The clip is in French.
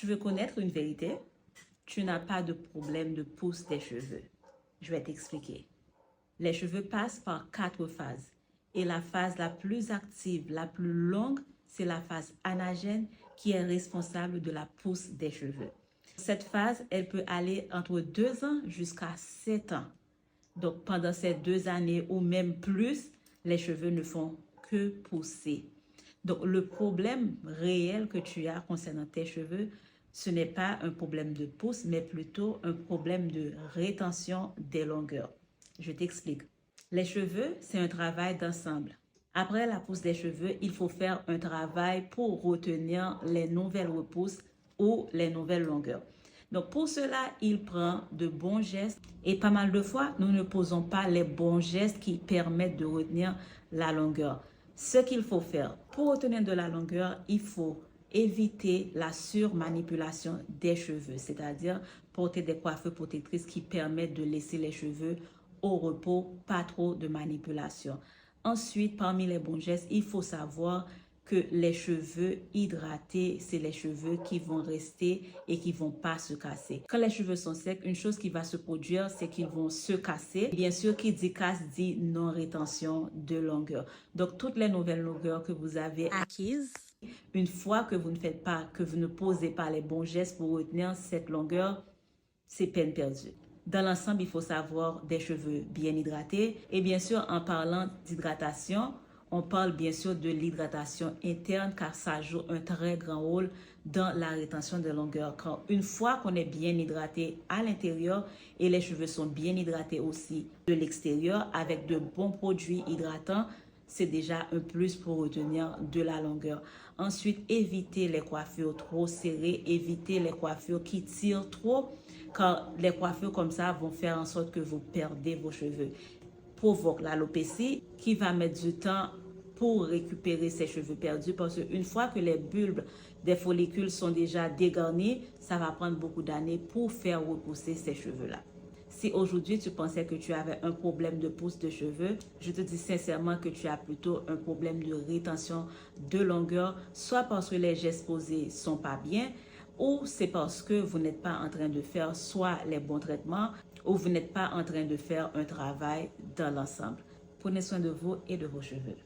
Tu veux connaître une vérité? Tu n'as pas de problème de pousse des cheveux. Je vais t'expliquer. Les cheveux passent par 4 phases. Et la phase la plus active, la plus longue, c'est la phase anagène qui est responsable de la pousse des cheveux. Cette phase, elle peut aller entre 2 ans jusqu'à 7 ans. Donc, pendant ces 2 années ou même plus, les cheveux ne font que pousser. Donc, le problème réel que tu as concernant tes cheveux, ce n'est pas un problème de pousse, mais plutôt un problème de rétention des longueurs. Je t'explique. Les cheveux, c'est un travail d'ensemble. Après la pousse des cheveux, il faut faire un travail pour retenir les nouvelles repousses ou les nouvelles longueurs. Donc pour cela, il prend de bons gestes et pas mal de fois, nous ne posons pas les bons gestes qui permettent de retenir la longueur. Ce qu'il faut faire pour retenir de la longueur, il faut éviter la surmanipulation des cheveux, c'est-à-dire porter des coiffures protectrices qui permettent de laisser les cheveux au repos, pas trop de manipulation. Ensuite, parmi les bons gestes, il faut savoir que les cheveux hydratés, c'est les cheveux qui vont rester et qui vont pas se casser. Quand les cheveux sont secs, une chose qui va se produire, c'est qu'ils vont se casser. Bien sûr, qui dit casse dit non-rétention de longueur. Donc, toutes les nouvelles longueurs que vous avez acquises, une fois que vous ne faites pas, que vous ne posez pas les bons gestes pour retenir cette longueur, c'est peine perdue. Dans l'ensemble, il faut savoir des cheveux bien hydratés. Et bien sûr, en parlant d'hydratation, on parle bien sûr de l'hydratation interne car ça joue un très grand rôle dans la rétention de longueur. Car une fois qu'on est bien hydraté à l'intérieur et les cheveux sont bien hydratés aussi de l'extérieur avec de bons produits hydratants, c'est déjà un plus pour retenir de la longueur. Ensuite, évitez les coiffures trop serrées, évitez les coiffures qui tirent trop, car les coiffures comme ça vont faire en sorte que vous perdez vos cheveux. Provoque l'alopécie qui va mettre du temps pour récupérer ses cheveux perdus parce qu'une fois que les bulbes des follicules sont déjà dégarnis, ça va prendre beaucoup d'années pour faire repousser ces cheveux-là. Si aujourd'hui tu pensais que tu avais un problème de pousse de cheveux, je te dis sincèrement que tu as plutôt un problème de rétention de longueur, soit parce que les gestes posés sont pas bien, ou c'est parce que vous n'êtes pas en train de faire soit les bons traitements, ou vous n'êtes pas en train de faire un travail dans l'ensemble. Prenez soin de vous et de vos cheveux.